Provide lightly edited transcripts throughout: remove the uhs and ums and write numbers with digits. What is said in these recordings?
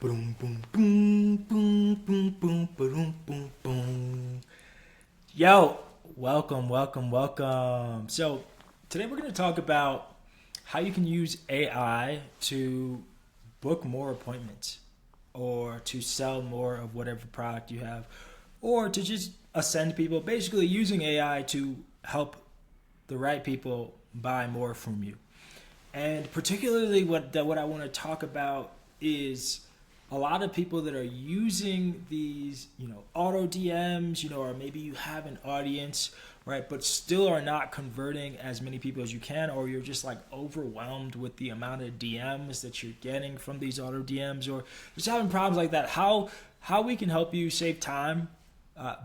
Boom, boom, boom, boom, boom, boom, boom, boom, boom. Yo, welcome. So, today we're going to talk about how you can use AI to book more appointments or to sell more of whatever product you have or to just ascend people, basically using AI to help the right people buy more from you. And particularly what I want to talk about is a lot of people that are using these, auto DMs, or maybe you have an audience, right, but still are not converting as many people as you can, or you're just like overwhelmed with the amount of DMs that you're getting from these auto DMs, or just having problems like that. How we can help you save time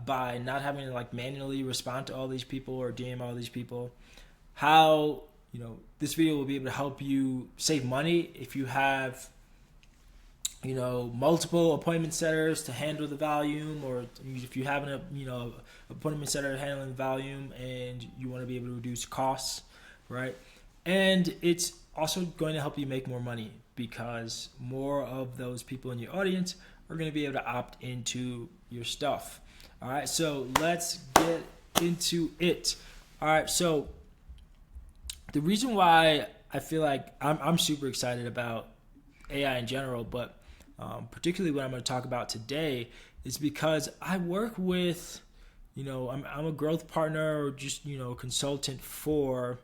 by not having to like manually respond to all these people or DM all these people. How this video will be able to help you save money if you have multiple appointment setters to handle the volume, or if you have an appointment setter handling the volume and you want to be able to reduce costs, right? And it's also going to help you make more money because more of those people in your audience are going to be able to opt into your stuff. All right, so let's get into it. All right, so the reason why I feel like I'm super excited about AI in general, but particularly what I'm going to talk about today is because I work with, I'm a growth partner or just, consultant for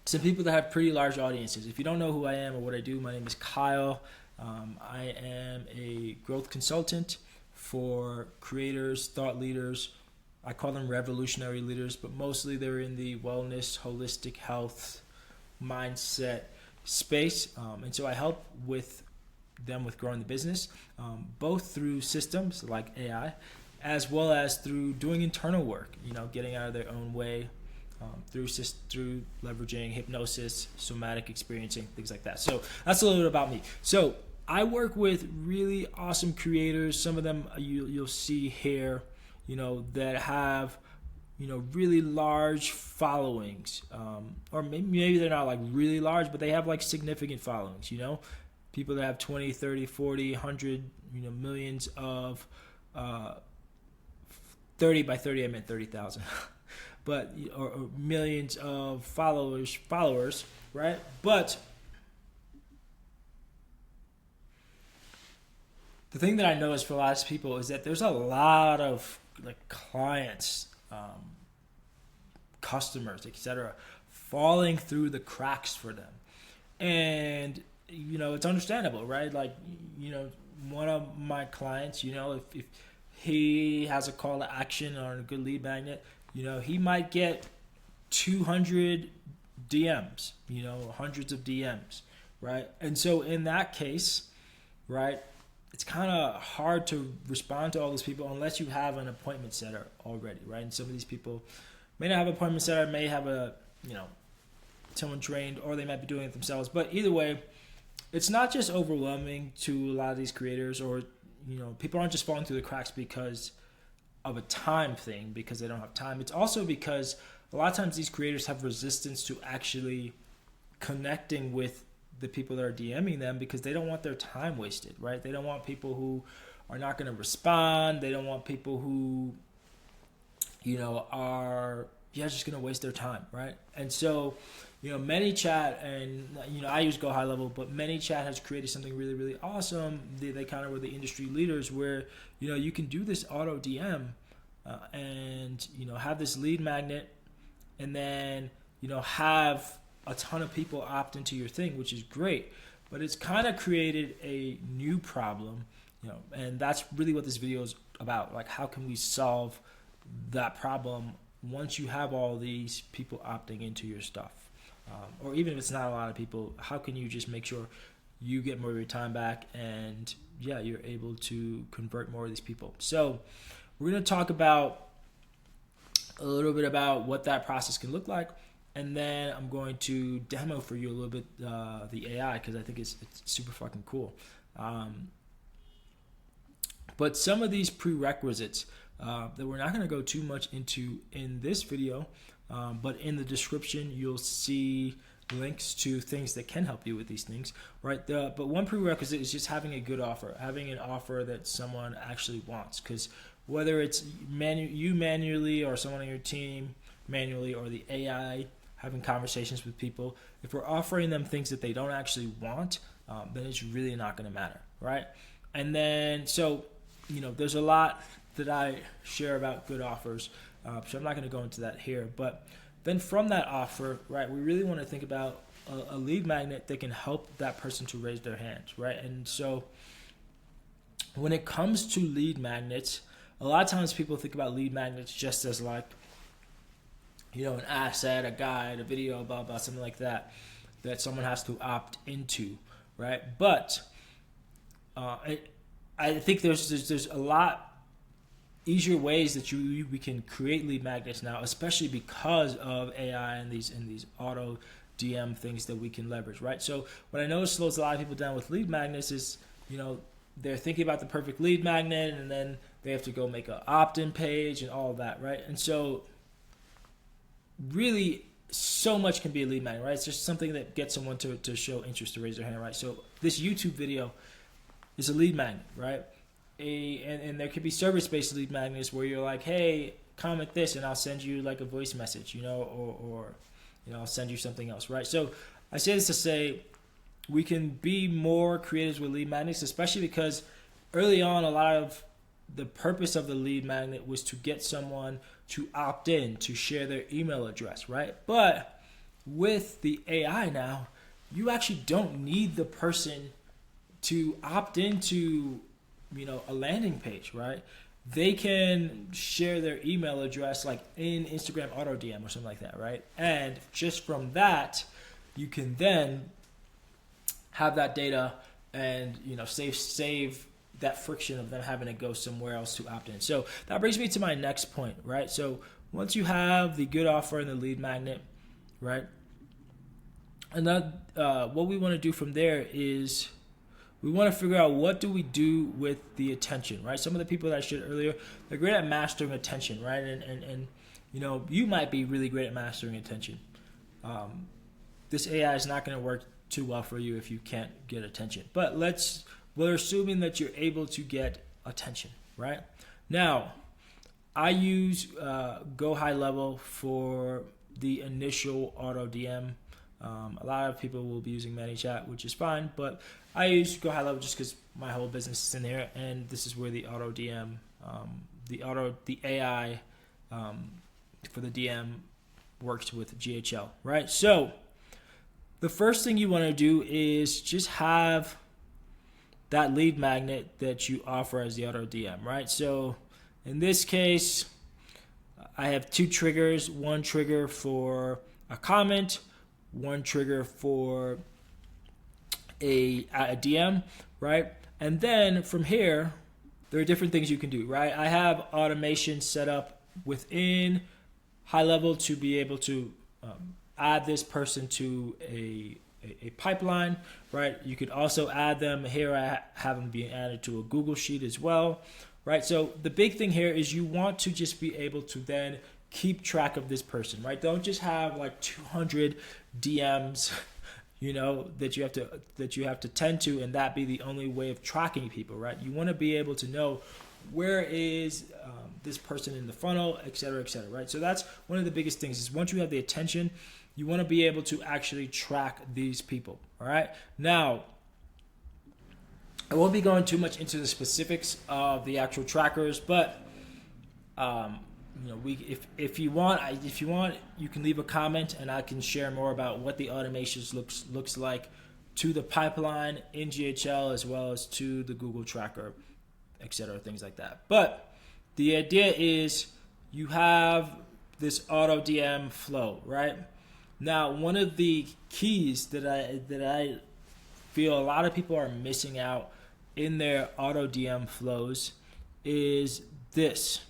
some people that have pretty large audiences. If you don't know who I am or what I do, my name is Kyle. I am a growth consultant for creators, thought leaders. I call them revolutionary leaders, but mostly they're in the wellness, holistic health, mindset space. And so I help with them with growing the business, both through systems like AI, as well as through doing internal work, getting out of their own way, through leveraging hypnosis, somatic experiencing, things like that. So that's a little bit about me. So I work with really awesome creators. Some of them you'll see here, that have really large followings, or maybe they're not like really large, but they have like significant followings, people that have 20, 30, 40, 100, millions of 30 by 30, I meant 30,000 but or millions of followers, right? But the thing that I notice for a lot of people is that there's a lot of like clients, customers, etc., falling through the cracks for them. And it's understandable, right? Like, one of my clients, if he has a call to action or a good lead magnet, he might get 200 DMs, hundreds of DMs, right? And so in that case, right, it's kind of hard to respond to all those people unless you have an appointment setter already, right? And some of these people may not have an appointment setter, may have someone trained, or they might be doing it themselves. But either way, it's not just overwhelming to a lot of these creators, or people aren't just falling through the cracks because of a time thing, because they don't have time. It's also because a lot of times these creators have resistance to actually connecting with the people that are DMing them because they don't want their time wasted, right? They don't want people who are not going to respond. They don't want people who, are just going to waste their time, right? And so, ManyChat, and I use Go High Level, but ManyChat has created something really, really awesome. They kind of were the industry leaders where you can do this auto DM, and have this lead magnet, and then have a ton of people opt into your thing, which is great. But it's kind of created a new problem, and that's really what this video is about. Like, how can we solve that problem once you have all these people opting into your stuff? Or even if it's not a lot of people, how can you just make sure you get more of your time back and you're able to convert more of these people? So we're going to talk about a little bit about what that process can look like, and then I'm going to demo for you a little bit the AI, because I think it's super fucking cool. But some of these prerequisites that we're not going to go too much into in this video, but in the description you'll see links to things that can help you with these things, right? But one prerequisite is just having a good offer, having an offer that someone actually wants. Because whether it's you manually or someone on your team manually or the AI having conversations with people, if we're offering them things that they don't actually want, then it's really not going to matter, right? And then, so, there's a lot that I share about good offers, so I'm not going to go into that here. But then from that offer, right, we really want to think about a lead magnet that can help that person to raise their hands, right? And so when it comes to lead magnets, a lot of times people think about lead magnets just as like, an asset, a guide, a video, blah, blah, something like that someone has to opt into, right? But I think there's a lot easier ways that we can create lead magnets now, especially because of AI and these auto DM things that we can leverage, right? So what I know slows a lot of people down with lead magnets is, they're thinking about the perfect lead magnet and then they have to go make an opt-in page and all of that, right? And so really so much can be a lead magnet, right? It's just something that gets someone to show interest, to raise their hand, right? So this YouTube video is a lead magnet, right? And there could be service-based lead magnets where you're like, hey, comment this and I'll send you like a voice message, or I'll send you something else, right? So I say this to say we can be more creative with lead magnets, especially because early on, a lot of the purpose of the lead magnet was to get someone to opt in, to share their email address, right? But with the AI now, you actually don't need the person to opt into, a landing page, right? They can share their email address like in Instagram auto DM or something like that, right? And just from that, you can then have that data and, save that friction of them having to go somewhere else to opt in. So that brings me to my next point, right? So once you have the good offer and the lead magnet, right? And then what we want to do from there is we want to figure out what do we do with the attention, right? Some of the people that I shared earlier, they're great at mastering attention, right? And you might be really great at mastering attention. This AI is not going to work too well for you if you can't get attention. But we're assuming that you're able to get attention, right? Now, I use Go High Level for the initial auto DM. A lot of people will be using ManyChat, which is fine, but I use Go High Level just because my whole business is in there, and this is where the auto DM, the AI for the DM works with GHL, right? So the first thing you want to do is just have that lead magnet that you offer as the auto DM, right? So in this case, I have two triggers, one trigger for a comment, one trigger for a DM, right? And then from here, there are different things you can do, right? I have automation set up within High Level to be able to add this person to a pipeline, right? You could also add them here. I have them being added to a Google Sheet as well, right? So the big thing here is you want to just be able to then keep track of this person, right? Don't just have like 200 DMs, that you have to tend to, and that be the only way of tracking people, right? You want to be able to know where is this person in the funnel, et cetera, right? So that's one of the biggest things is once you have the attention, you want to be able to actually track these people, all right? Now, I won't be going too much into the specifics of the actual trackers, but if you want, you can leave a comment and I can share more about what the automations looks like to the pipeline in GHL as well as to the Google Tracker, et cetera, things like that. But the idea is you have this auto DM flow, right? Now, one of the keys that I feel a lot of people are missing out in their auto DM flows is this: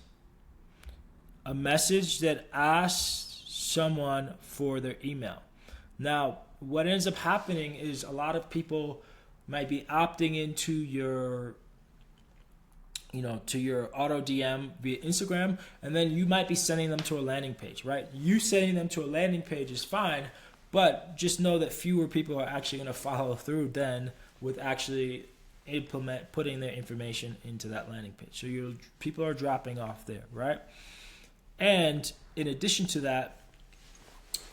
a message that asks someone for their email. Now, what ends up happening is a lot of people might be opting into your to your auto DM via Instagram, and then you might be sending them to a landing page, right? You sending them to a landing page is fine, But just know that fewer people are actually going to follow through then with actually putting their information into that landing page. So people are dropping off there, right? And in addition to that,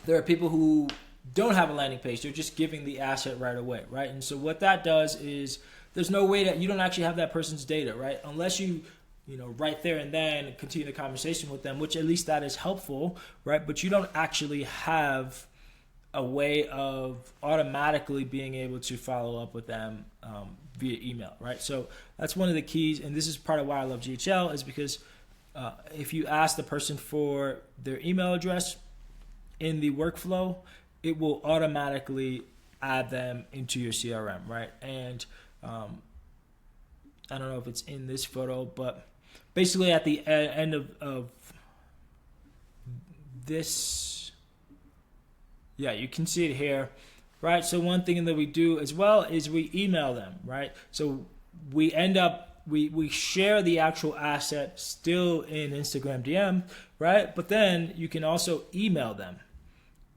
there are people who don't have a landing page. They're just giving the asset right away, right? And so what that does is there's no way that you don't actually have that person's data, right? Unless you right there and then continue the conversation with them, which at least that is helpful, right? But you don't actually have a way of automatically being able to follow up with them via email, right? So that's one of the keys, and this is part of why I love GHL, is because if you ask the person for their email address in the workflow, it will automatically add them into your CRM, right? And I don't know if it's in this photo, but basically at the end of this, yeah, you can see it here, right? So one thing that we do as well is we email them, right? So we end up, we share the actual asset still in Instagram DM, right? But then you can also email them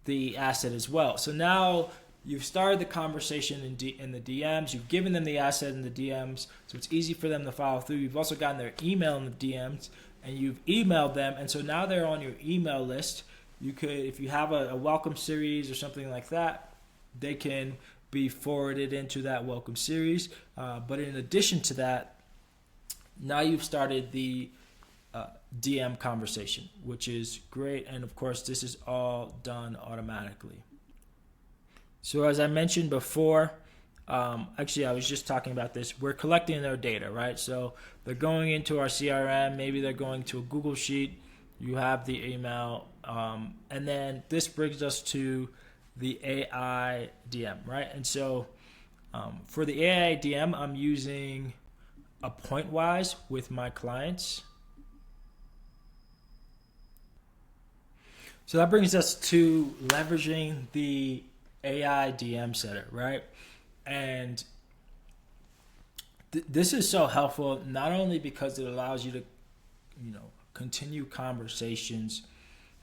the asset as well. So now you've started the conversation in the DMs. You've given them the asset in the DMs, so it's easy for them to follow through. You've also gotten their email in the DMs, and you've emailed them, and so now they're on your email list. You could, if you have a welcome series or something like that, they can be forwarded into that welcome series. But in addition to that, now you've started the DM conversation, which is great. And of course, this is all done automatically. So as I mentioned before, actually I was just talking about this, we're collecting their data, right? So they're going into our CRM, maybe they're going to a Google Sheet, you have the email, and then this brings us to the AI DM, right? And so for the AI DM, I'm using a Pointwise with my clients. So that brings us to leveraging the AI DM setter, right? And this is so helpful, not only because it allows you to, continue conversations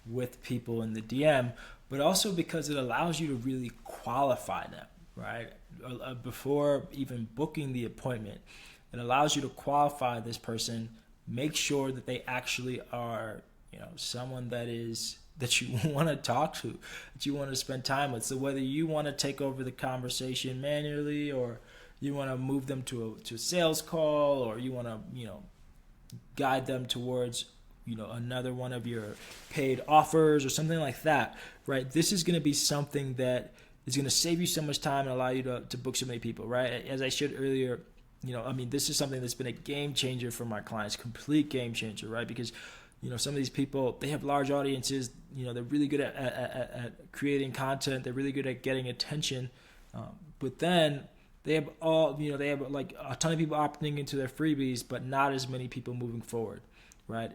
with people in the DM, but also because it allows you to really qualify them, right? Before even booking the appointment, it allows you to qualify this person, make sure that they actually are, someone that you want to talk to, that you want to spend time with. So whether you want to take over the conversation manually, or you want to move them to a sales call, or you want to, guide them towards, another one of your paid offers or something like that, right? This is going to be something that is going to save you so much time and allow you to book so many people, right? As I shared earlier, this is something that's been a game changer for my clients, complete game changer, right? Because some of these people, they have large audiences. They're really good at creating content. They're really good at getting attention. But then they have they have like a ton of people opting into their freebies, but not as many people moving forward, right?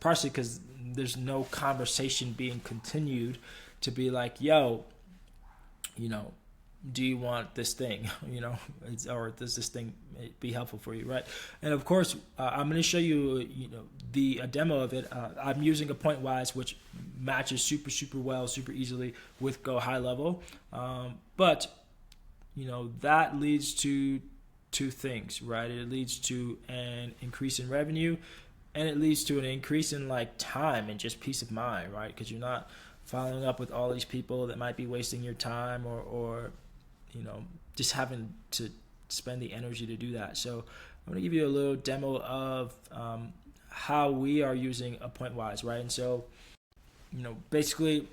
Partially because there's no conversation being continued to be like, yo, do you want this thing, or does this thing be helpful for you, right? And of course, I'm going to show you, a demo of it. I'm using a Pointwise, which matches super, super well, super easily with Go High Level. But, that leads to two things, right? It leads to an increase in revenue, and it leads to an increase in time and just peace of mind, right? Because you're not following up with all these people that might be wasting your time, or just having to spend the energy to do that. So I'm going to give you a little demo of how we are using a Pointwise, right? And so, basically,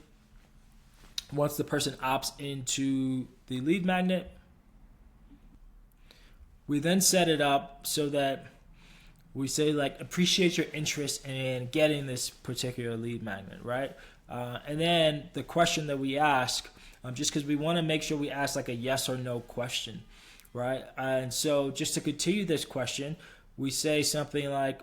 once the person opts into the lead magnet, we then set it up so that we say appreciate your interest in getting this particular lead magnet, right? And then the question that we ask, just because we want to make sure we ask a yes or no question, right? And so just to continue this question, we say something like,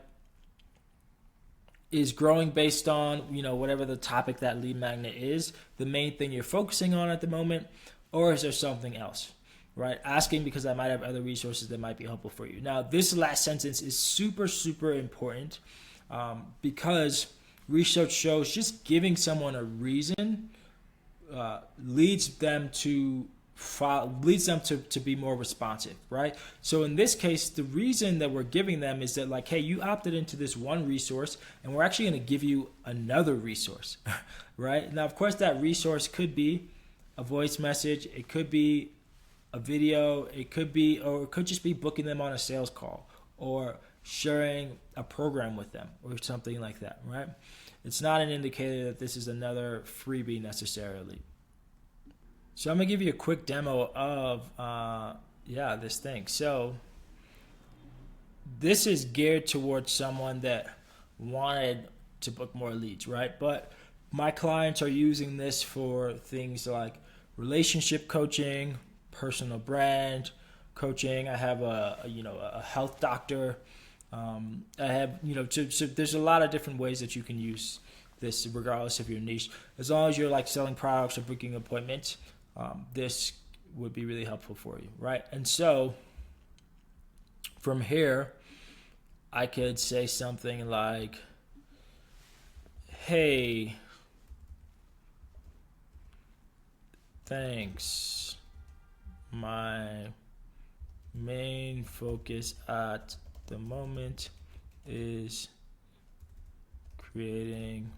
is growing based on, whatever the topic that lead magnet is, the main thing you're focusing on at the moment, or is there something else, right? Asking because I might have other resources that might be helpful for you. Now, this last sentence is super, super important because research shows just giving someone a reason leads them to be more responsive, right? So in this case, the reason that we're giving them is that, like, hey, you opted into this one resource and we're actually going to give you another resource, right? Now, of course, that resource could be a voice message, it could be a video, it could just be booking them on a sales call or sharing a program with them or something like that, right? It's not an indicator that this is another freebie necessarily. So I'm going to give you a quick demo of this thing. So this is geared towards someone that wanted to book more leads, right? But my clients are using this for things like relationship coaching, personal brand coaching. I have a health doctor. I have, so there's a lot of different ways that you can use this regardless of your niche. As long as you're like selling products or booking appointments, this would be really helpful for you, right? And so from here, I could say something like, hey, thanks. My main focus at the moment is creating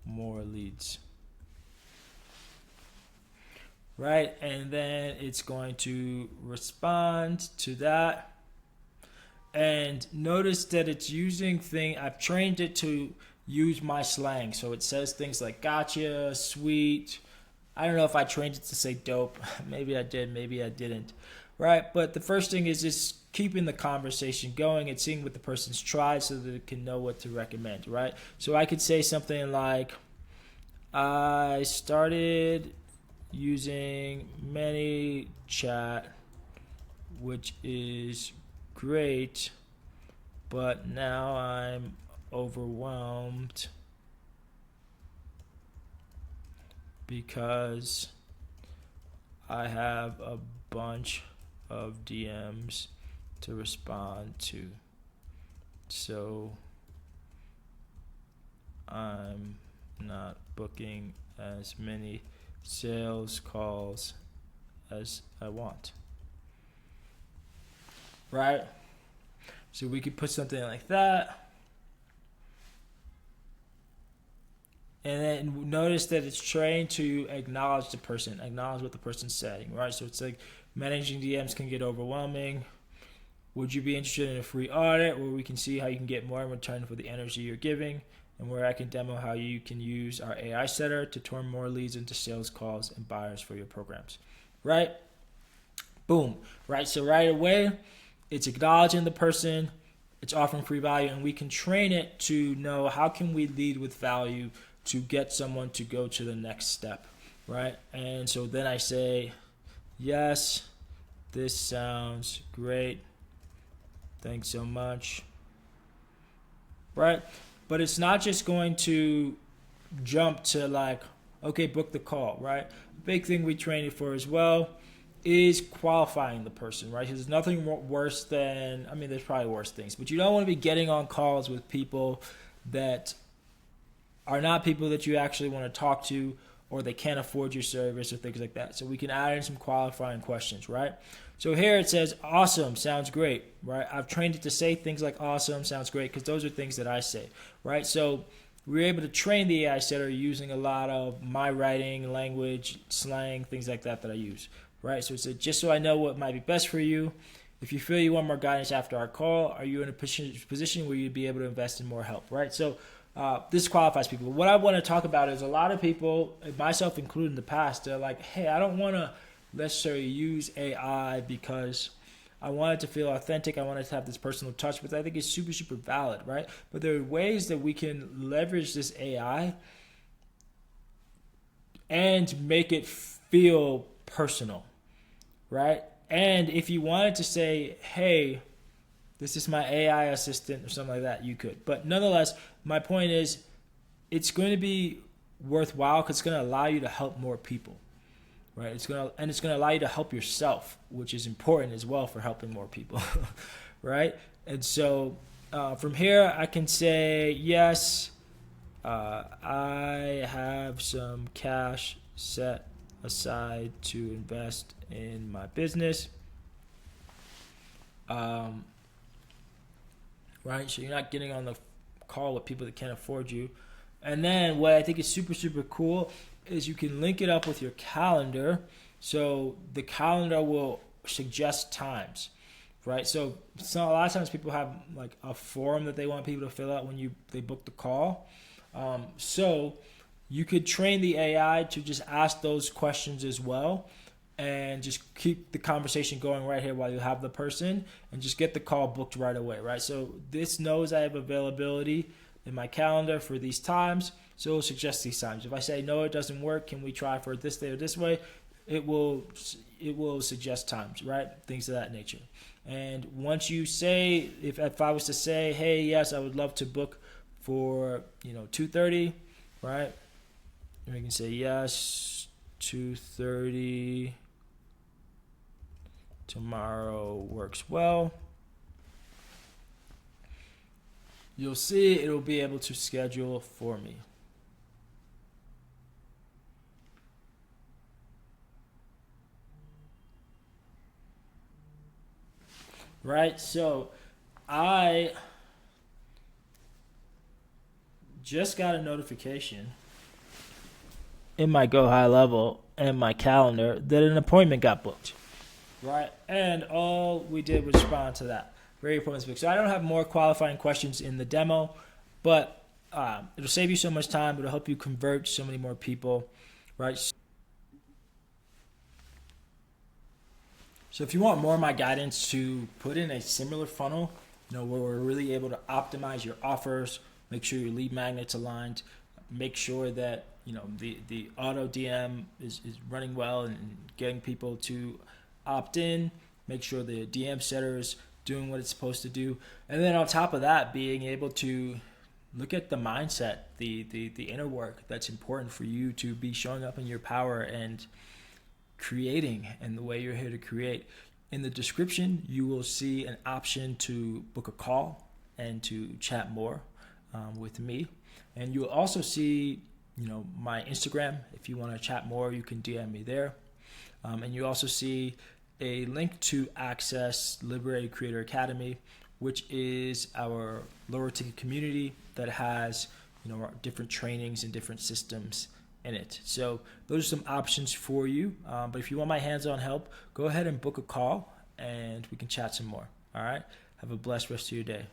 more leads. Right, and then it's going to respond to that. And notice that it's using I've trained it to use my slang. So it says things like gotcha, sweet. I don't know if I trained it to say dope. Maybe I did, maybe I didn't. Right, but the first thing is just keeping the conversation going and seeing what the person's tried so that it can know what to recommend, right? So I could say something like, I started using ManyChat, which is great, but now I'm overwhelmed because I have a bunch of DMs to respond to. So I'm not booking as many sales calls as I want. Right? So we could put something like that. And then notice that it's trained to acknowledge the person, acknowledge what the person's saying, right? So it's like, managing DMs can get overwhelming. Would you be interested in a free audit where we can see how you can get more in return for the energy you're giving, and where I can demo how you can use our AI setter to turn more leads into sales calls and buyers for your programs, right? Boom, right? So right away, it's acknowledging the person, it's offering free value, and we can train it to know how can we lead with value to get someone to go to the next step, right? And so then I say, yes, this sounds great. Thanks so much. Right? But it's not just going to jump to like, okay, book the call, right? Big thing we train it for as well is qualifying the person, right? Because there's nothing worse than, there's probably worse things, but you don't want to be getting on calls with people that are not people that you actually want to talk to, or they can't afford your service or things like that. So we can add in some qualifying questions, right? So here it says, awesome, sounds great, right? I've trained it to say things like awesome, sounds great, because those are things that I say, right? So we're able to train the AI setter using a lot of my writing, language, slang, things like that I use, right? So it's just so I know what might be best for you. If you feel you want more guidance after our call, are you in a position where you'd be able to invest in more help, right? So this qualifies people. What I want to talk about is a lot of people, myself included in the past, they're like, hey, I don't want to necessarily use AI because I want it to feel authentic. I want it to have this personal touch, but I think it's super, super valid, right? But there are ways that we can leverage this AI and make it feel personal, right? And if you wanted to say, hey, this is my AI assistant or something like that, you could. But nonetheless, my point is it's going to be worthwhile because it's going to allow you to help more people, right? It's going to allow you to help yourself, which is important as well for helping more people, right? And so from here, I can say, yes, I have some cash set aside to invest in my business. Um, right? So you're not getting on the call with people that can't afford you. And then what I think is super, super cool is you can link it up with your calendar. So the calendar will suggest times, right? So a lot of times people have like a form that they want people to fill out when they book the call. So you could train the AI to just ask those questions as well and just keep the conversation going right here while you have the person and just get the call booked right away, right? So this knows I have availability in my calendar for these times, so it'll suggest these times. If I say no, it doesn't work, can we try for this day or this way? It will suggest times, right? Things of that nature. And once you say, if I was to say, hey, yes, I would love to book for 2:30, right? And we can say yes, 2:30 tomorrow works well. You'll see it'll be able to schedule for me. Right? So I just got a notification in my Go High Level and my calendar that an appointment got booked. Right? And all we did was respond to that. Very appointment booked. So I don't have more qualifying questions in the demo, but it'll save you so much time. It'll help you convert so many more people. Right? So if you want more of my guidance to put in a similar funnel, where we're really able to optimize your offers, make sure your lead magnet's aligned, make sure that the auto DM is running well and getting people to opt in, make sure the DM setter is doing what it's supposed to do, and then on top of that, being able to look at the mindset, the inner work that's important for you to be showing up in your power and creating and the way you're here to create. In the description, you will see an option to book a call and to chat more with me. And you'll also see, my Instagram. If you want to chat more, you can DM me there. And you also see a link to access Liberated Creator Academy, which is our lower ticket community that has, different trainings and different systems in it. So those are some options for you. But if you want my hands-on help, go ahead and book a call and we can chat some more. All right. Have a blessed rest of your day.